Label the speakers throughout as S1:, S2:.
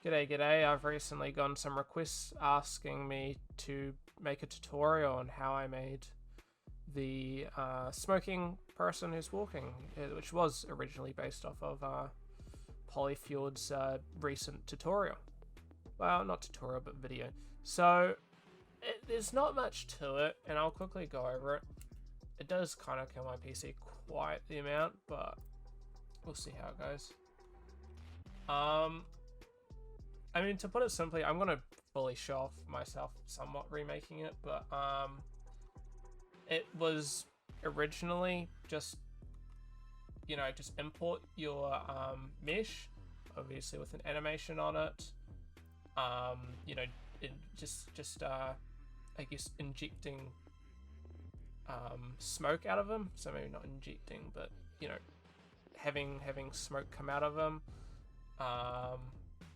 S1: G'day, g'day. I've recently gotten some requests asking me to make a tutorial on how I made the smoking person who's walking, which was originally based off of Polyfield's recent tutorial. Well, not tutorial, but video. So, there's not much to it, and I'll quickly go over it. It does kind of kill my PC quite the amount, but we'll see how it goes. I mean, to put it simply, I'm going to fully show off myself somewhat remaking it, but it was originally just, you know, just import your mesh, obviously with an animation on it, you know, I guess injecting smoke out of them, so maybe not injecting, but, you know, having smoke come out of them,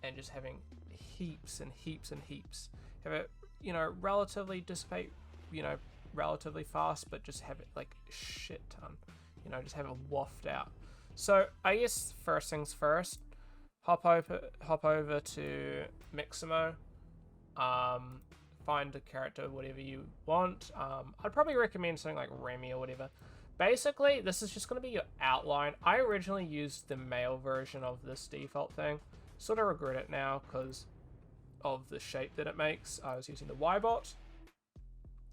S1: and just having heaps and heaps and heaps. Have it, you know, relatively dissipate, you know, relatively fast, but just have it like shit ton, you know, just have it waft out. So I guess first things first, hop over to Mixamo, find a character, whatever you want. I'd probably recommend something like Remy or whatever. Basically, this is just going to be your outline. I originally used the male version of this default thing. Sort of regret it now because of the shape that it makes. I was using the Y-bot.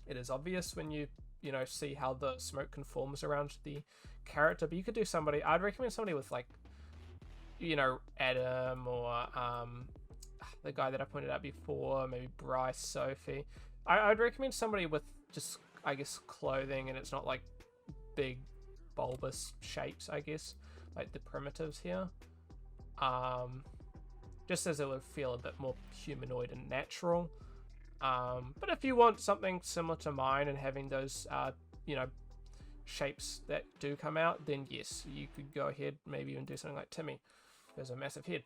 S1: It is obvious when you know, see how the smoke conforms around the character, but you could do somebody, I'd recommend somebody with like, you know, Adam or the guy that I pointed out before, maybe Bryce, Sophie. I'd recommend somebody with just, I guess, clothing, and it's not like big bulbous shapes, I guess, like the primitives here. Just as it would feel a bit more humanoid and natural. But if you want something similar to mine and having those, you know, shapes that do come out, then yes, you could go ahead, maybe even do something like Timmy. There's a massive head.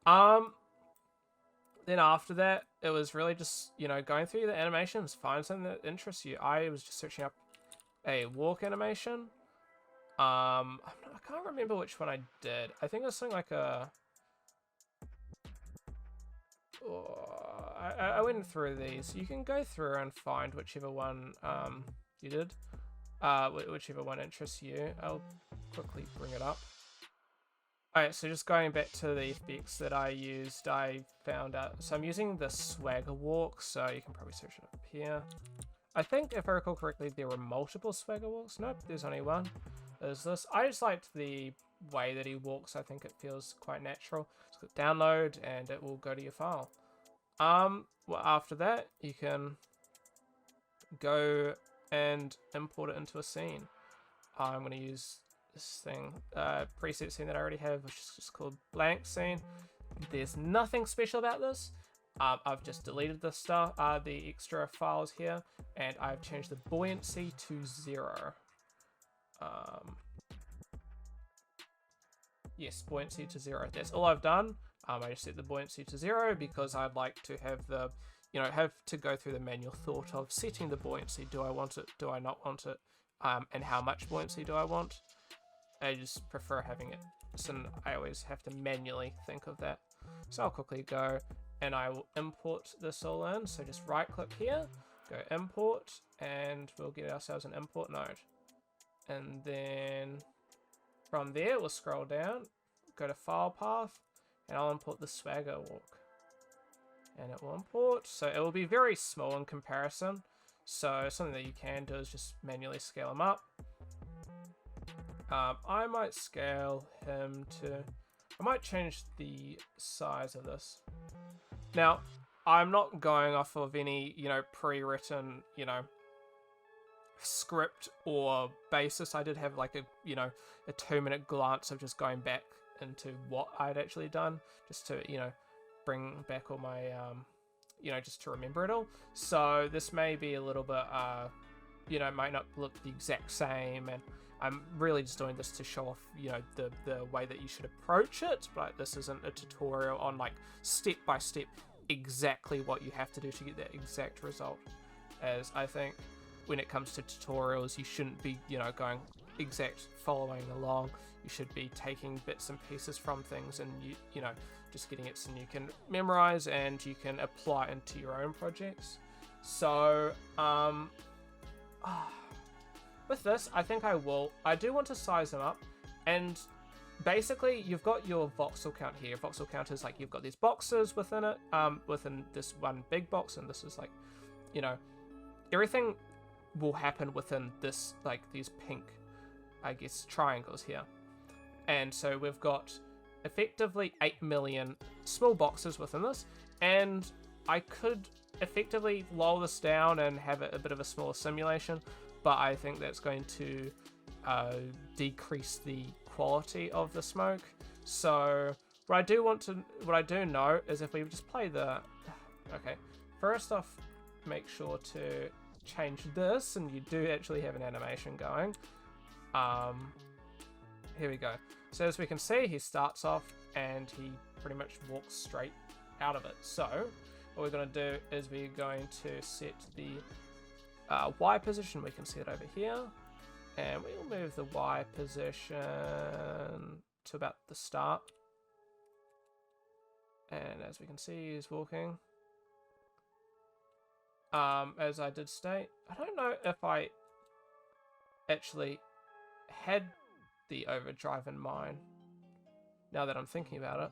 S1: Then after that, it was really just, you know, going through the animations, find something that interests you. I was just searching up a walk animation. I can't remember which one I did. I think it was something like a... I went through these. You can go through and find whichever one you did, whichever one interests you. I'll quickly bring it up. Alright, so just going back to the FBX that I used, I found out. So I'm using the Swagger Walk, so you can probably search it up here. I think if I recall correctly, there were multiple Swagger Walks. Nope, there's only one. There's this. I just liked the way that he walks. I think it feels quite natural. Just click download and it will go to your file. Well, after that, you can go and import it into a scene. I'm going to use this thing, preset scene that I already have, which is just called blank scene. There's nothing special about this. I've just deleted the stuff, the extra files here, and I've changed the buoyancy to 0. Yes, buoyancy to 0. That's all I've done. I just set the buoyancy to 0 because I'd like to have the, you know, have to go through the manual thought of setting the buoyancy. Do I want it? Do I not want it? And how much buoyancy do I want? I just prefer having it. So I always have to manually think of that. So I'll quickly go and I will import this all in. So just right click here, go import, and we'll get ourselves an import node. And then from there, we'll scroll down, go to file path, and I'll import the Swagger Walk. And it will import, so it will be very small in comparison. So something that you can do is just manually scale them up. I might scale him to, I might change the size of this. Now, I'm not going off of any, you know, pre-written, you know, script or basis. I did have like a, you know, a 2-minute glance of just going back into what I'd actually done, just to, you know, bring back all my, you know, just to remember it all. So this may be a little bit, you know, it might not look the exact same, and I'm really just doing this to show off, you know, the way that you should approach it. But this isn't a tutorial on like step by step exactly what you have to do to get that exact result. As I think when it comes to tutorials, you shouldn't be, you know, going exact following along. You should be taking bits and pieces from things and you know, just getting it so you can memorize and you can apply into your own projects. So with this, I think I do want to size them up, and basically you've got your voxel count here. Voxel count is like you've got these boxes within it, within this one big box, and this is like, you know, everything will happen within this, like these pink, I guess, triangles here. And so we've got effectively 8 million small boxes within this, and I could effectively lower this down and have it a bit of a smaller simulation, but I think that's going to decrease the quality of the smoke. So what I do know is if we just play the, okay, first off, make sure to change this, and you do actually have an animation going. Here we go. So as we can see, he starts off and he pretty much walks straight out of it. So what we're going to do is we're going to set the Y position. We can see it over here, and we'll move the Y position to about the start. And as we can see, he's walking. As I did state, I don't know if I actually had the overdrive in mind, now that I'm thinking about it.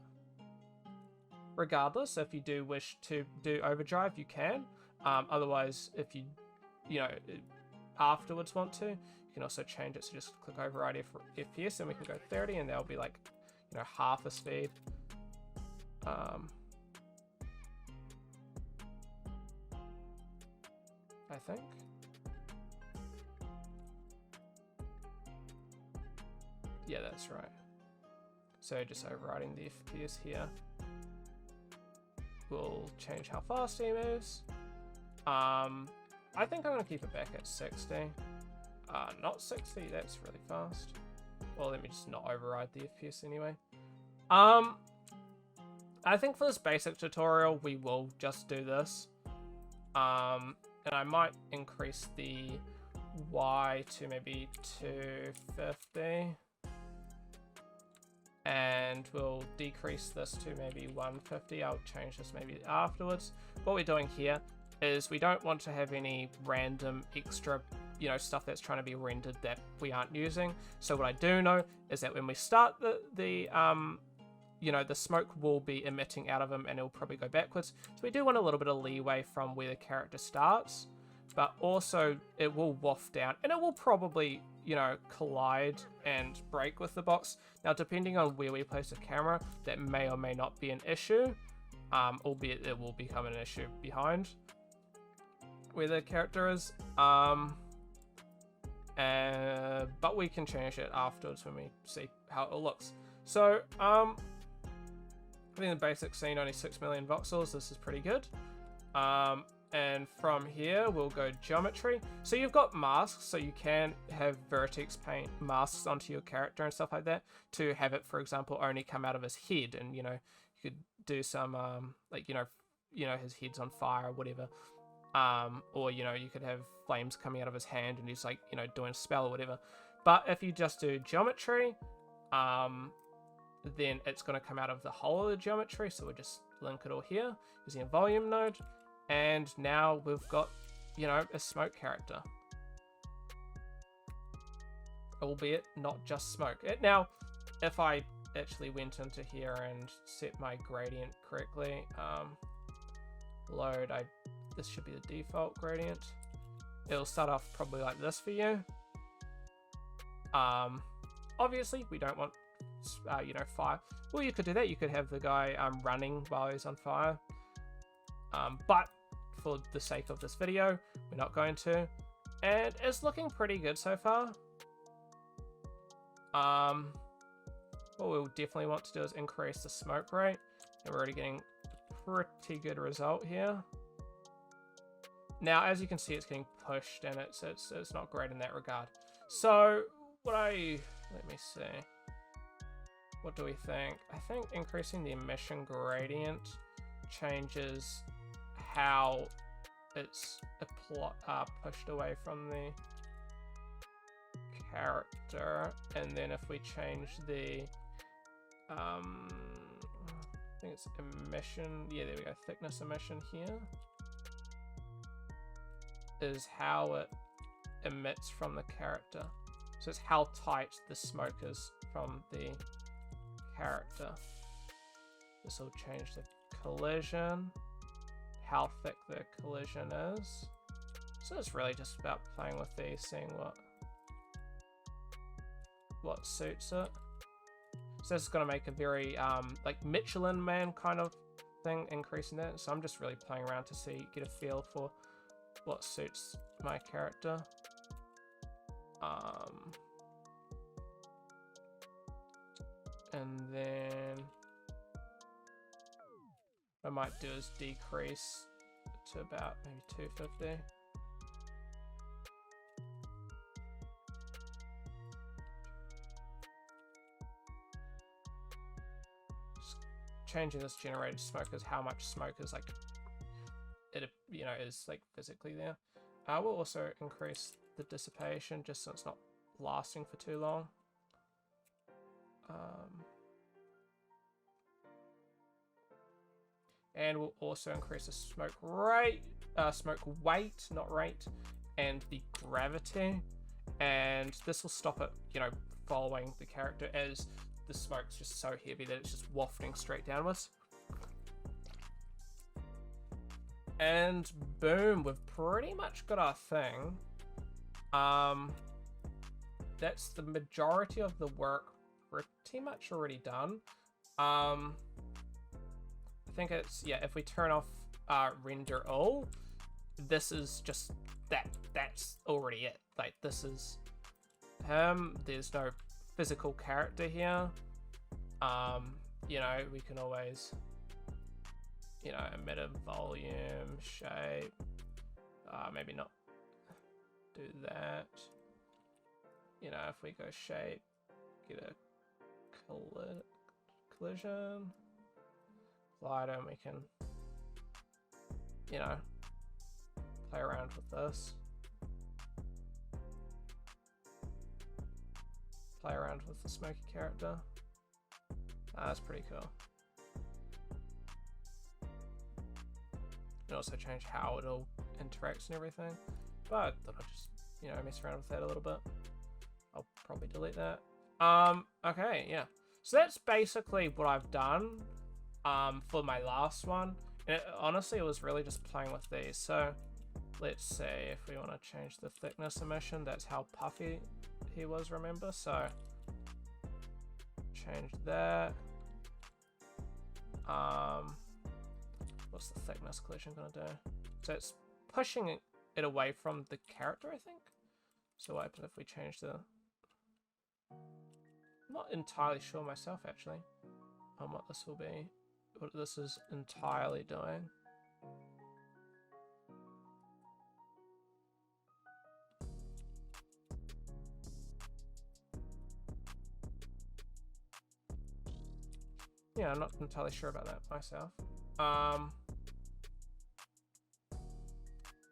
S1: Regardless, if you do wish to do overdrive, you can. Otherwise, if you know, afterwards want to, you can also change it. So just click override FPS and we can go 30, and that'll be like, you know, half the speed. I think. Yeah, that's right. So just overriding the FPS here will change how fast he moves. I think I'm going to keep it back at 60. Not 60, that's really fast. Well, let me just not override the FPS anyway. I think for this basic tutorial, we will just do this. And I might increase the Y to maybe 250. And we'll decrease this to maybe 150. I'll change this maybe afterwards. What we're doing here is we don't want to have any random extra, you know, stuff that's trying to be rendered that we aren't using. So what I do know is that when we start you know, the smoke will be emitting out of him and it'll probably go backwards. So we do want a little bit of leeway from where the character starts, but also it will waft down and it will probably, you know, collide and break with the box. Now, depending on where we place the camera, that may or may not be an issue, albeit it will become an issue behind where the character is. But we can change it afterwards when we see how it looks. So, I think the basic scene, only 6 million voxels. This is pretty good. And from here, we'll go geometry. So you've got masks, so you can have vertex paint masks onto your character and stuff like that to have it, for example, only come out of his head. And, you know, you could do some, like, you know, his head's on fire or whatever. Or, you know, you could have flames coming out of his hand and he's like, you know, doing a spell or whatever. But if you just do geometry, then it's going to come out of the whole of the geometry. So we'll just link it all here using a volume node. And now we've got, you know, a smoke character. Albeit not just smoke. Now, if I actually went into here and set my gradient correctly, load, this should be the default gradient. It'll start off probably like this for you. Obviously, we don't want, you know, fire. Well, you could do that. You could have the guy running while he's on fire. But for the sake of this video, we're not going to. And it's looking pretty good so far. What we'll definitely want to do is increase the smoke rate. And we're already getting a pretty good result here. Now, as you can see, it's getting pushed and it's not great in that regard. So, let me see. What do we think? I think increasing the emission gradient changes how it's pushed away from character, and then if we change the I think it's emission, yeah, there we go, thickness emission here is how it emits from the character. So it's how tight the smoke is from the character. This will change the collision, how thick the collision is. So it's really just about playing with these, seeing what suits it. So this is going to make a very like Michelin Man kind of thing, increasing that. So I'm just really playing around to get a feel for what suits my character. And then what I might do is decrease to about maybe 250. Just changing this generated smoke is how much smoke is like it, you know, is like physically there. We'll also increase the dissipation just so it's not lasting for too long. And we'll also increase the smoke rate, smoke weight, not rate, and the gravity. And this will stop it, you know, following the character as the smoke's just so heavy that it's just wafting straight downwards. And boom, we've pretty much got our thing. That's the majority of the work pretty much already done. I think it's, yeah, if we turn off render all, this is just that's already it. Like, this is him. There's no physical character here. You know, we can always, you know, emitter, volume, shape, maybe not do that. You know, if we go shape, get a collision, collider, and we can, you know, play around with this. Play around with the smoky character. That's pretty cool. And also change how it all interacts and everything. But I thought I'd just, you know, mess around with that a little bit. I'll probably delete that. Okay, yeah. So that's basically what I've done for my last one. And honestly, it was really just playing with these. So let's see if we want to change the thickness emission. That's how puffy he was, remember? So change that. What's the thickness collision gonna do? So it's pushing it away from the character, I think. So what happens if we change the... I'm not entirely sure myself, actually, on what this will be, what this is entirely doing. Yeah, I'm not entirely sure about that myself.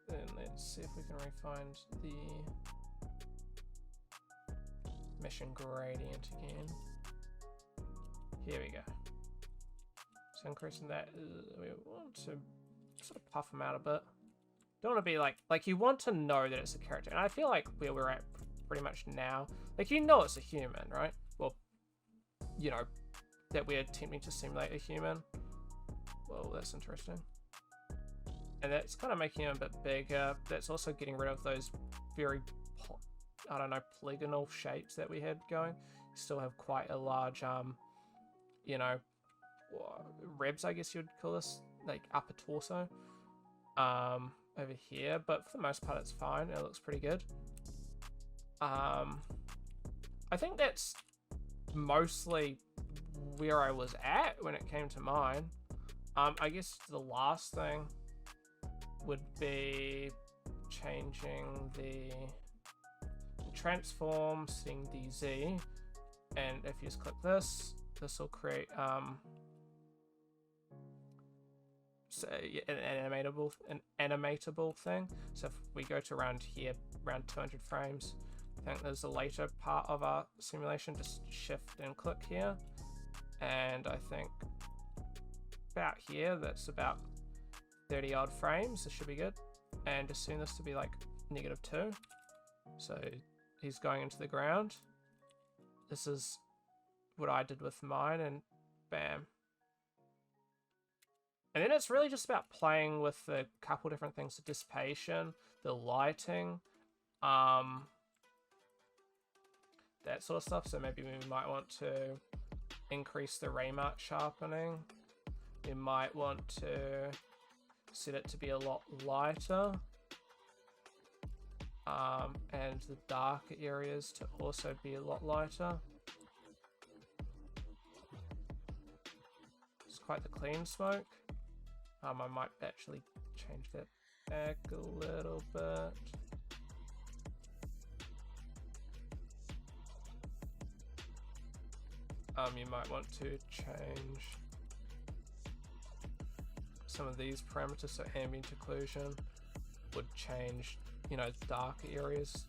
S1: Then let's see if we can refine the mission gradient again. Here we go. So increasing that, we want to sort of puff them out a bit. Don't want to be like you want to know that it's a character. And I feel like where we're at pretty much now, like, you know it's a human, right? Well, you know, that we're attempting to simulate a human. Well, that's interesting. And that's kind of making it a bit bigger. That's also getting rid of those very, I don't know, polygonal shapes that we had going. You still have quite a large, you know, ribs, I guess you'd call this, like upper torso, over here. But for the most part, it's fine. It looks pretty good. I think that's mostly where I was at when it came to mine. I guess the last thing would be changing the transform, setting the Z, and if you just click this, this will create so an animatable thing. So if we go to around here, around 200 frames, I think there's a later part of our simulation. Just shift and click here. And I think about here, that's about 30 odd frames. This should be good. And assume this to be like -2. So he's going into the ground. This is what I did with mine, and bam. And then it's really just about playing with a couple different things, the dissipation, the lighting, that sort of stuff. So maybe we might want to increase the Raymark sharpening. We might want to set it to be a lot lighter. And the darker areas to also be a lot lighter. It's quite the clean smoke. I might actually change that back a little bit. You might want to change some of these parameters, so ambient occlusion would change, you know, dark areas.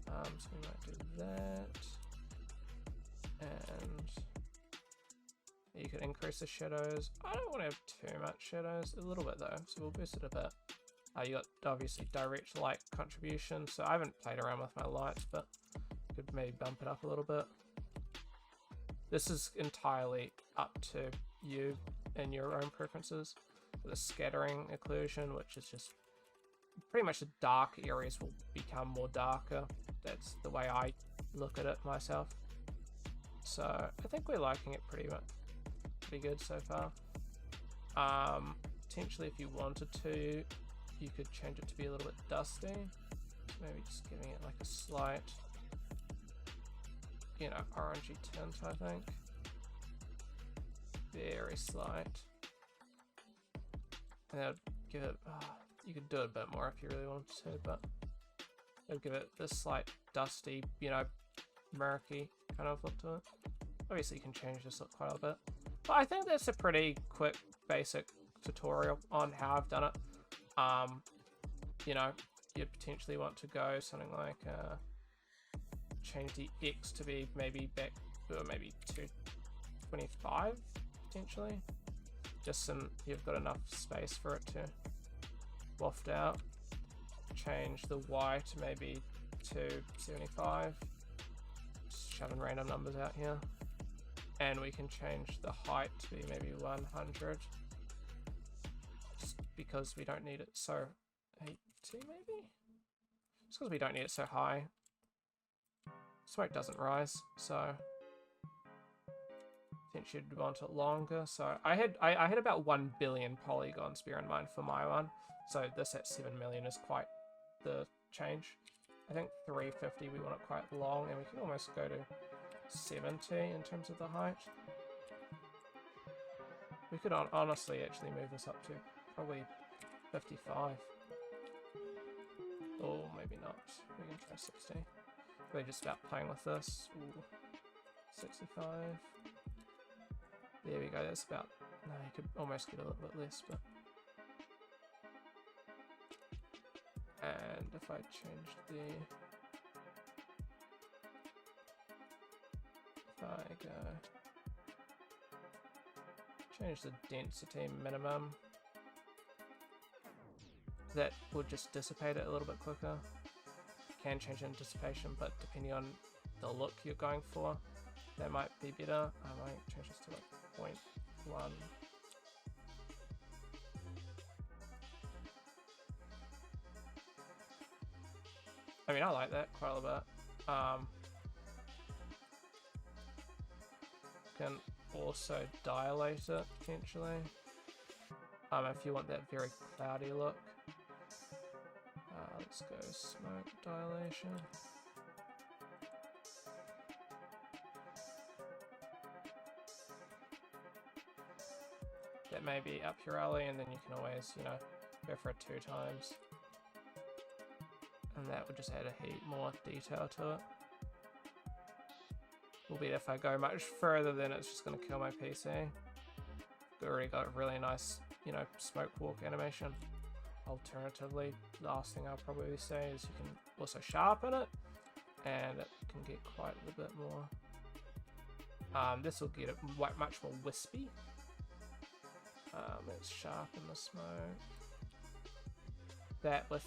S1: So we might do that. And you could increase the shadows. I don't want to have too much shadows, a little bit though, so we'll boost it a bit. You got obviously direct light contribution, so I haven't played around with my lights, but you could maybe bump it up a little bit. This is entirely up to you and your own preferences. The scattering occlusion, which is just pretty much the dark areas will become more darker. That's the way I look at it myself. So I think we're liking it pretty good so far. Potentially if you wanted to, you could change it to be a little bit dusty. So maybe just giving it like a slight, you know, orangey tint, I think. Very slight. And that would give it, you could do it a bit more if you really wanted to, but it would give it this slight dusty, you know, murky kind of look to it. Obviously you can change this look quite a bit. But I think that's a pretty quick, basic tutorial on how I've done it. You know, you'd potentially want to go something like, change the X to be maybe back, or maybe 225 potentially. Just so you've got enough space for it to waft out. Change the Y to maybe 275. Just shoving random numbers out here. And we can change the height to be maybe 100. Just because we don't need it so 80 maybe? Just because we don't need it so high. Smoke doesn't rise, so I think you'd want it longer. So I had about 1 billion polygons, bear in mind, for my one. So this at 7 million is quite the change. I think 350 we want it quite long, and we can almost go to 70 in terms of the height. We could honestly actually move this up to probably 55. Or maybe not. We can try 60. We're just about playing with this. Ooh, 65. There we go, that's about, no, you could almost get a little bit less, but. And if I changed if I go, change the density minimum, that would just dissipate it a little bit quicker. Can change in dissipation, but depending on the look you're going for, that might be better. I might change this to like 0.1. I mean, I like that quite a little bit. Can also dilate it potentially. If you want that very cloudy look. Let's go smoke dilation. That may be up your alley, and then you can always, you know, go for it 2 times. And that would just add a heap more detail to it. Albeit if I go much further, then it's just going to kill my PC. We've already got a really nice, you know, smoke walk animation. alternatively, last thing I'll probably say is you can also sharpen it, and it can get quite a little bit more. This will get it much more wispy. Let's sharpen the smoke. That with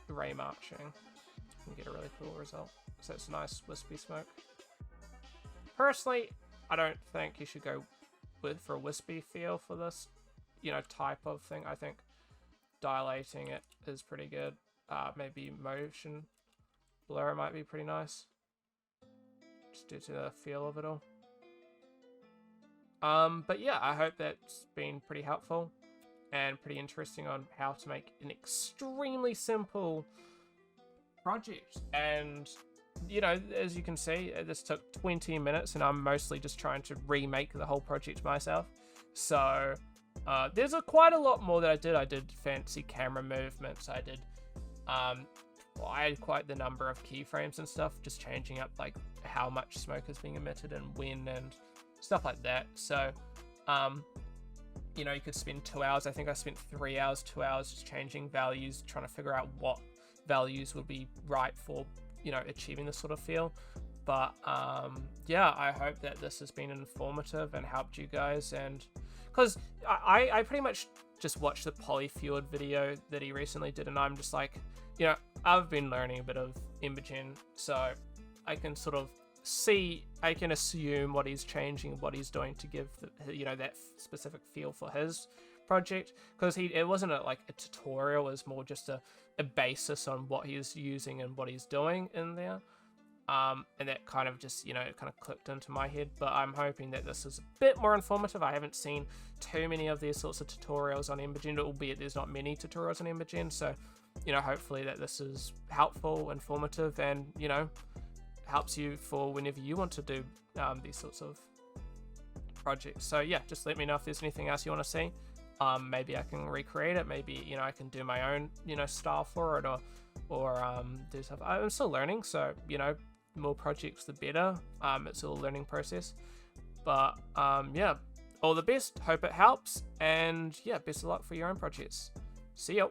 S1: ray marching, you can get a really cool result. So it's a nice wispy smoke. Personally, I don't think you should go for a wispy feel for this, type of thing. I think dilating it is pretty good. Maybe motion blur might be pretty nice, just due to the feel of it all. But yeah, I hope that's been pretty helpful and pretty interesting on how to make an extremely simple project. And as you can see, this took 20 minutes, and I'm mostly just trying to remake the whole project myself. So there's quite a lot more that I did. I did fancy camera movements. I did I had quite the number of keyframes and stuff, just changing up like how much smoke is being emitted and when and stuff like that. So you could spend 2 hours. I think I spent 3 hours, 2 hours just changing values, trying to figure out what values would be right for achieving this sort of feel. But yeah, I hope that this has been informative and helped you guys. And because I pretty much just watched the Polyfueled video that he recently did, and I'm just like, I've been learning a bit of EmberGen, so I can sort of I can assume what he's changing, what he's doing to give that specific feel for his project, because it wasn't like a tutorial, it was more just a basis on what he's using and what he's doing in there. And that kind of just, it kind of clicked into my head. But I'm hoping that this is a bit more informative. I haven't seen too many of these sorts of tutorials on EmberGen, albeit there's not many tutorials on EmberGen. So, hopefully that this is helpful, informative, and, helps you for whenever you want to do these sorts of projects. So yeah, just let me know if there's anything else you want to see. Maybe I can recreate it. Maybe, I can do my own, style for it, or do stuff. I'm still learning, so, more projects the better. It's all a learning process. But yeah, all the best. Hope it helps. And yeah, best of luck for your own projects. See ya.